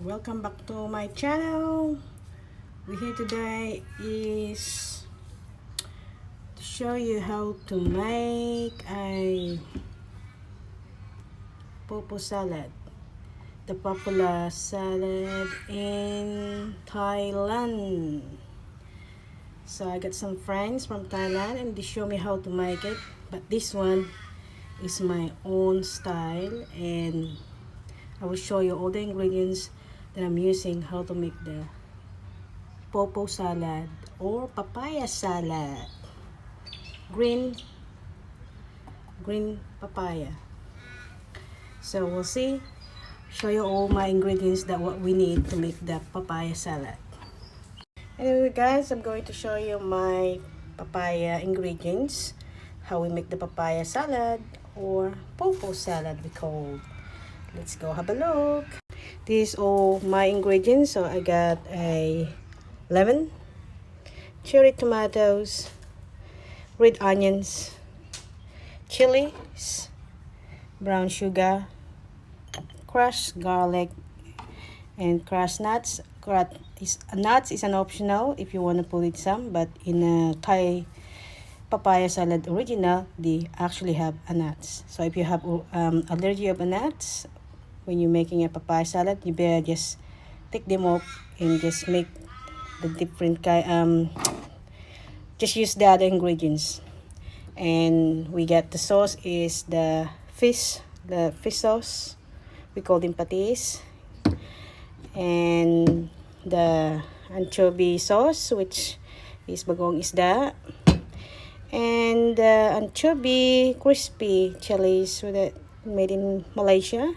welcome back to my channel. We here today is to show you how to make a papaya salad, the popular salad in Thailand. So I got some friends from Thailand and they show me how to make it, but this one is my own style, and I will show you all the ingredients that I'm using how to make the papaya salad or papaya salad. Green papaya. So we'll see. Show you all my ingredients that what we need to make the papaya salad. Anyway guys, I'm going to show you my papaya ingredients, how we make the papaya salad or papaya salad we call. Let's go have a look. These all my ingredients. So I got a lemon, cherry tomatoes, red onions, chilies, brown sugar, crushed garlic, and crushed nuts. Nuts is an optional if you want to put it some, but in a Thai papaya salad original, they actually have a nuts. So if you have allergy of nuts when you're making a papaya salad, you better just take them off and just make the different kind. Just use the other ingredients. And we get the sauce is the fish sauce. We call them patis. And the anchovy sauce, which is bagoong isda. And the anchovy crispy chilies with it made in Malaysia.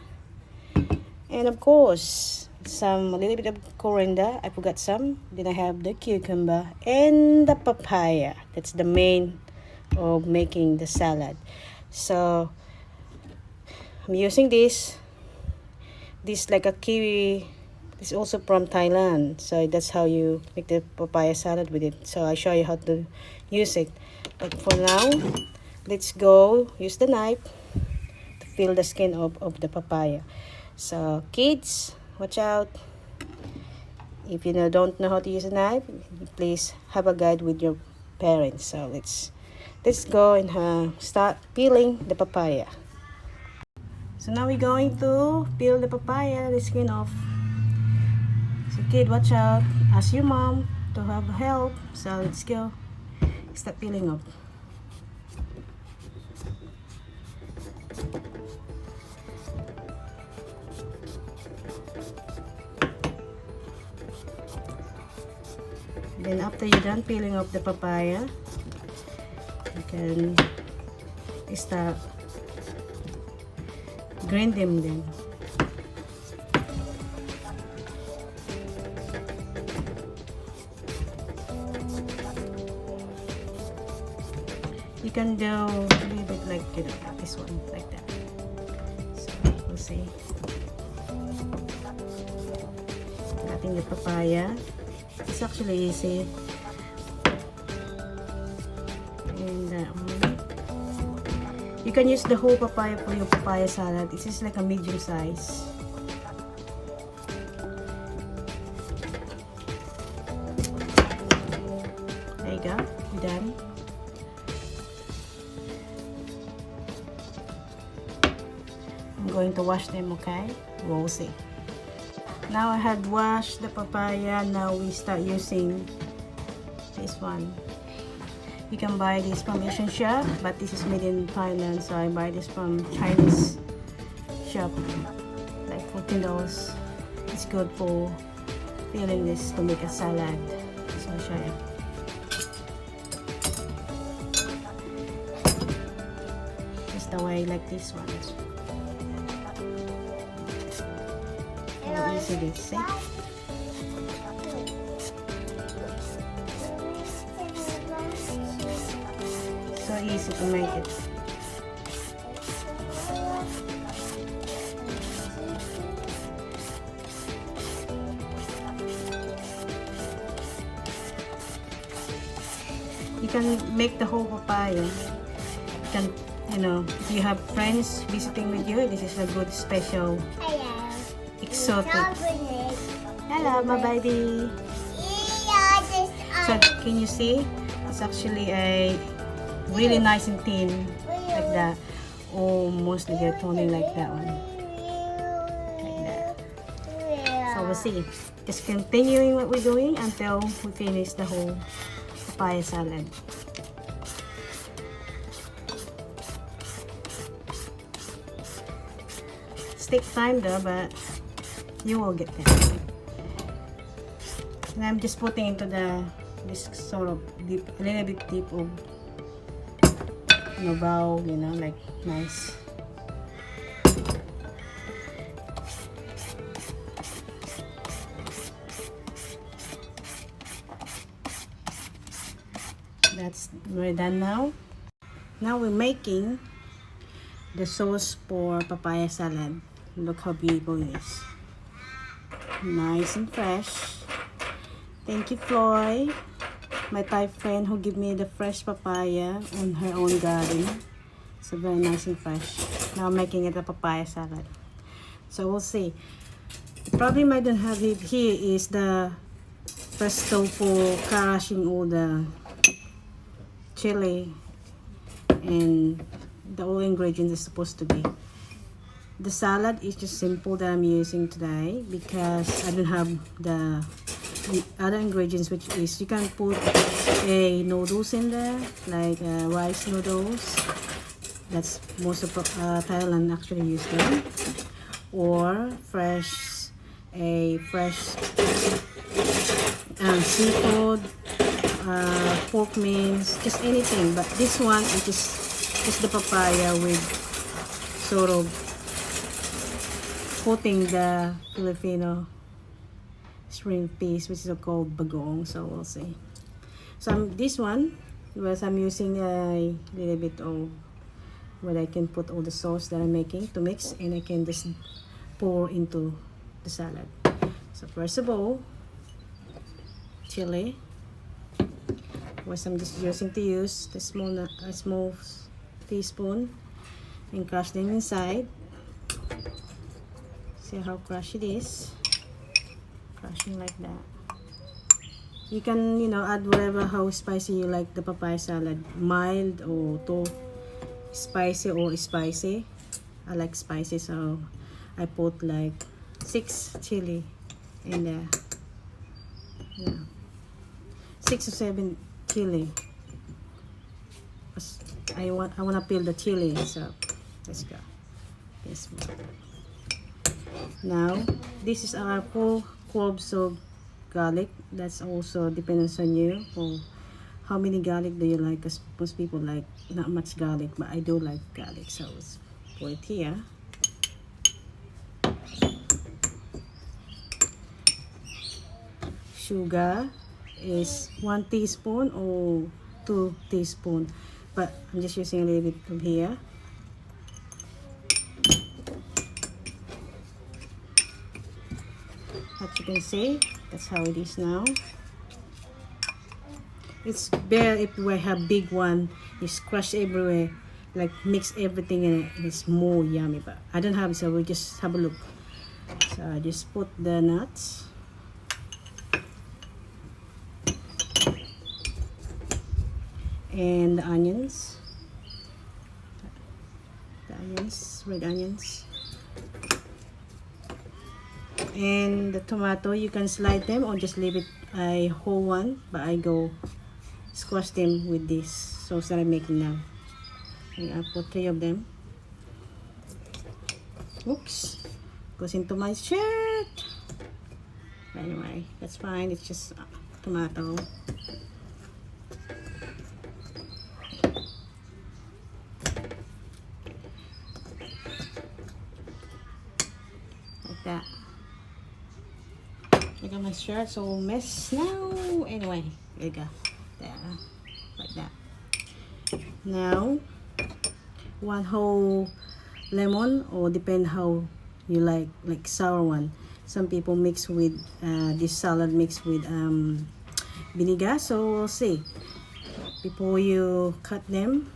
And of course, a little bit of coriander. I forgot some. Then I have the cucumber and the papaya. That's the main of making the salad. So I'm using this. This like a kiwi. It's also from Thailand. So that's how you make the papaya salad with it. So I show you how to use it. But for now, let's go use the knife to peel the skin of the papaya. So kids, watch out. If you don't know how to use a knife, please have a guide with your parents. So let's go and start peeling the papaya. So now we're going to peel the papaya, the skin off. So kid, watch out. Ask your mom to have help. So let's go. Start peeling off. Then after you're done peeling off the papaya, you can start grind them then. You can do a little bit like this one, like that. So we'll see. Cutting the papaya. It's actually easy. And you can use the whole papaya for your papaya salad. This is like a medium size. There you go. You're done. I'm going to wash them, okay? We'll see. Now I had washed the papaya. Now we start using this one. You can buy this from Asian shop, but this is made in Thailand, so I buy this from Chinese shop, like $14. It's good for peeling this to make a salad. So I'll show you. Just the way like this one. How easy it is, see? So easy to make it. You can make the whole papaya. You can, if you have friends visiting with you, this is a good special exotic Hello, my baby. So, can you see? It's actually a really nice and thin, like that. Almost like a toning like that one. Like that. So, we'll see. Just continuing what we're doing until we finish the whole papaya salad. It takes time though, but you will get there. And I'm just putting into this sort of deep, a little bit deep of bowl, like nice. We're done now. Now we're making the sauce for papaya salad. Look how beautiful it is. Nice and fresh. Thank you, Floy, my Thai friend who gave me the fresh papaya on her own garden. So very nice and fresh. Now I'm making it a papaya salad. So we'll see. The problem I don't have it here is the pesto for crushing all the chili and the all ingredients is supposed to be. The salad is just simple that I'm using today because I don't have the other ingredients, which is you can put a noodles in there, like rice noodles. That's most of Thailand actually use them, or fresh seafood, pork mince, just anything. But this one is just the papaya with sort of coating the Filipino shrimp piece, which is called bagoong. So we'll see. So this one was I'm using a little bit of where I can put all the sauce that I'm making to mix, and I can just pour into the salad. So first of all, chili, which I'm just using to use the small teaspoon, and crush them inside. See how crushed it is. Crushing like that. You can add whatever how spicy you like the papaya salad, mild or too spicy or spicy. I like spicy, so I put like 6 chili in there. Yeah, 6 or 7 chili. I wanna peel the chili, so let's go. This one. Now this is our 4 cloves of garlic. That's also depends on you or how many garlic do you like, because most people like not much garlic, but I do like garlic, so let's put it here. Sugar is 1 teaspoon or 2 teaspoons, but I'm just using a little bit from here. As you can see, that's how it is now. It's better if we have big one, it's crushed everywhere, like mix everything in it, and it's more yummy. But I don't have it, so we'll just have a look. So I just put the nuts. And the onions. Red onions. And the tomato, you can slide them or just leave it a whole one, but I go squash them with this sauce that I'm making now. And I'll put 3 of them. Oops, goes into my shirt. But anyway, that's fine, it's just tomato. Like that. I got my shirt's all mess now. Anyway, there you go. There, like that. Now, 1 whole lemon, or depend how you like sour one. Some people mix with this salad mix with vinegar. So we'll see. Before you cut them,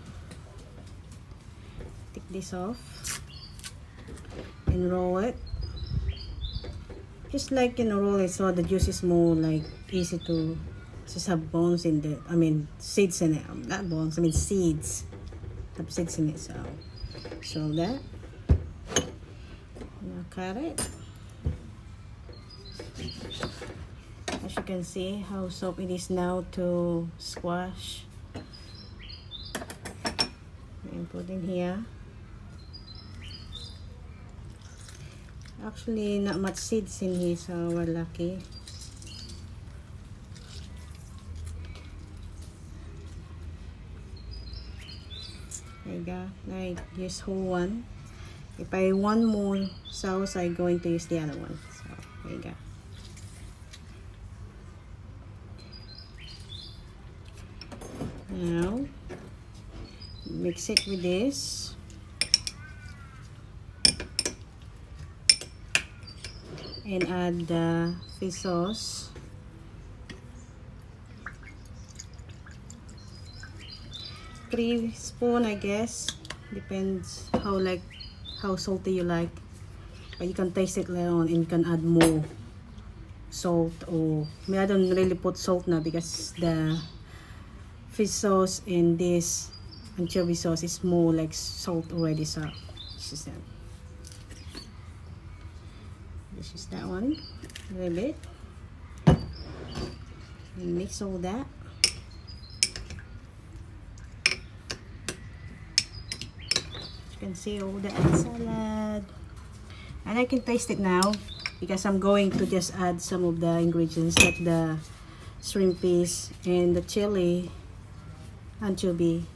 take this off and roll it. Just like, you know, roll it so the juice is more like easy to just have bones in the, I mean, seeds in it. Not bones, I mean seeds. Have seeds in it, so that. Now cut it. As you can see how soft it is now to squash. And put in here. Actually, not much seeds in here, so we're lucky. There you go. Now I use whole one. If I want more sauce, I'm going to use the other one. So there you go. Now mix it with this. And add the fish sauce. Three spoons, I guess. Depends how salty you like. But you can taste it later on and you can add more salt. Or I mean, I don't really put salt now because the fish sauce in this anchovy sauce is more like salt already. So this is that. This is that one, a little bit, and mix all that. You can see all the salad, and I can taste it now because I'm going to just add some of the ingredients like the shrimp piece and the chili anchovy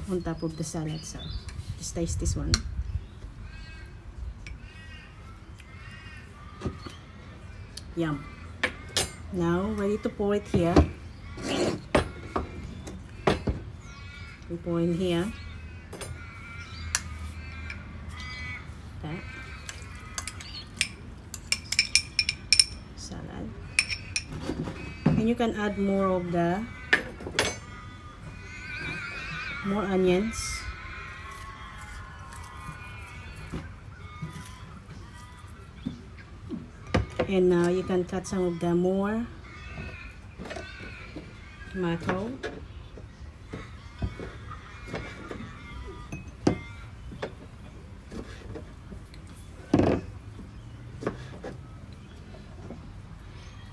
on top of the salad. So just taste this one. Yum. Now ready to pour it here. We pour in here. That salad, and you can add more onions. And now you can cut some of the more tomato.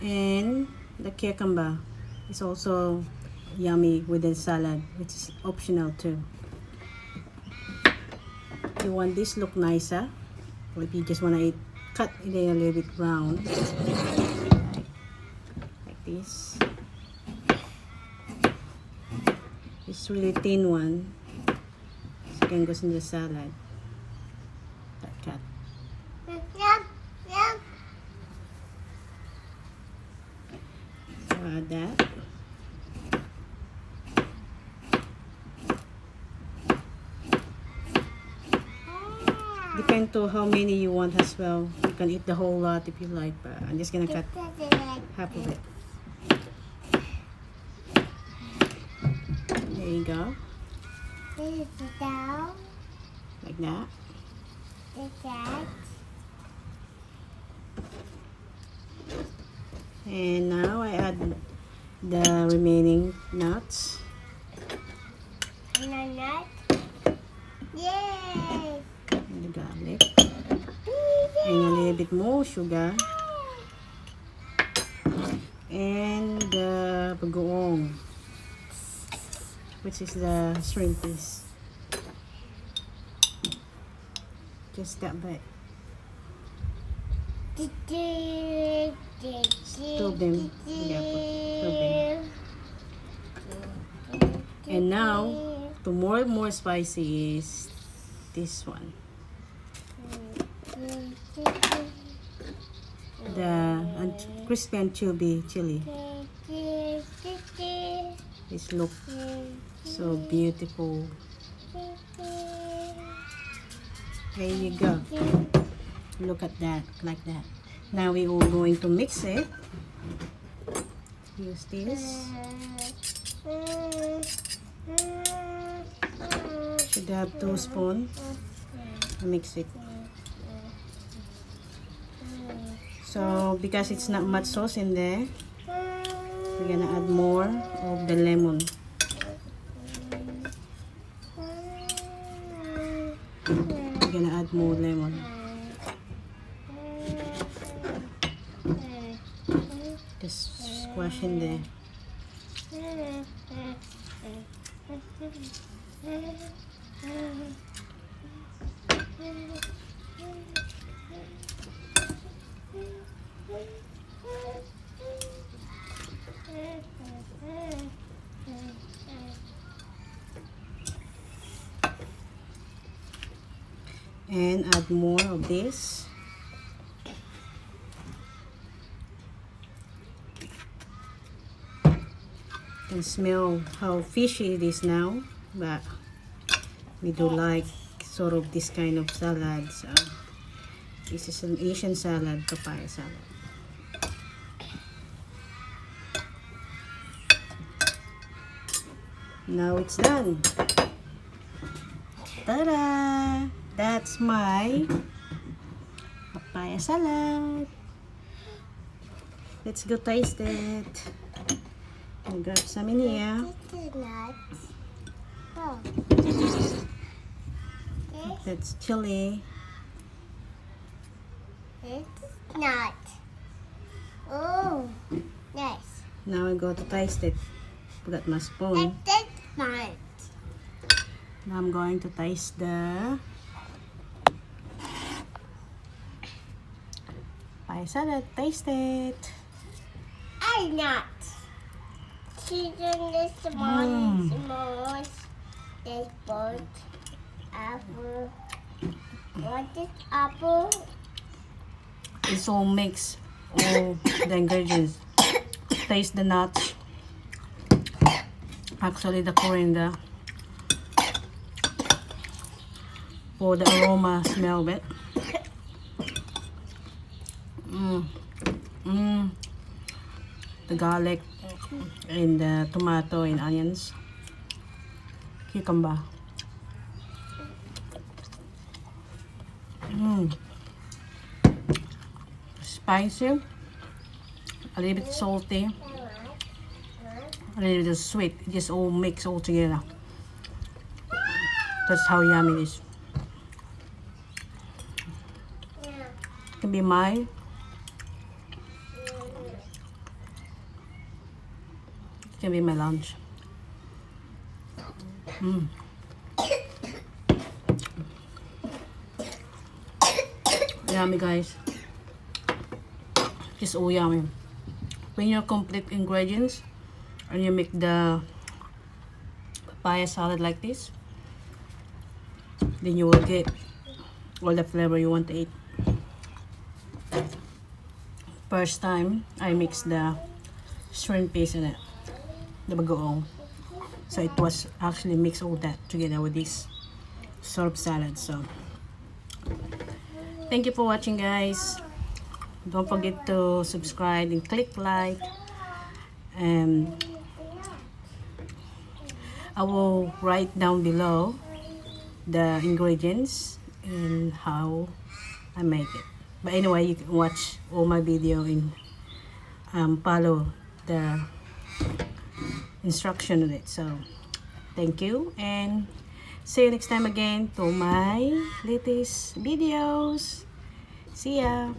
And the cucumber is also yummy with the salad, which is optional too. If you want this look nicer, or if you just want to cut it a little bit round, like this. It's really thin one, so you can go in the salad. Cut. So add that. Depends on how many you want as well. You can eat the whole lot if you like, but I'm just gonna cut half of it. There you go. Like that. And now I add the remaining nuts. Yay! And the garlic. And a little bit more sugar. And the bagoong, which is the shrimp piece. Just that bit. Stir them. Yeah, stir them. And now, to more spicy is this one. The crispy anchovy chili. This look so beautiful. There you go. Look at that, like that. Now we are going to mix it. Use this. Should have 2 spoons. Mix it. So So because it's not much sauce in there, we're gonna add more of the lemon. We're gonna add more lemon. Just squash in there. And add more of this. You can smell how fishy it is now, but we do like sort of this kind of salad. So this is an Asian salad, papaya salad. Now it's done. Ta-da! That's my papaya salad. Let's go taste it. I'll grab some in here. That's chili. It's not. Oh, nice. Now I go to taste it. Forgot my spoon. That's not. Now I'm going to taste the papaya salad. Taste it. I'm not. Chicken is small. There's both. Apple. What is apple? It's all mixed. All the ingredients. Taste the nuts. Actually, the coriander. For the aroma, smell of it. The garlic and the tomato and onions. Cucumber. Spicy. A little bit salty. A little bit sweet. It just all mixed all together. That's how yummy it is. It can be mine. It can be my lunch. Yummy, guys. Just all yummy. When you complete ingredients and you make the papaya salad like this, then you will get all the flavor you want to eat. First time I mixed the shrimp piece in it, the bagoong. So it was actually mixed all that together with this sort of salad. So thank you for watching, guys. Don't forget to subscribe and click like. And I will write down below the ingredients and how I make it. But anyway, you can watch all my video and follow the instruction on it. So thank you and see you next time again to my latest videos. See ya.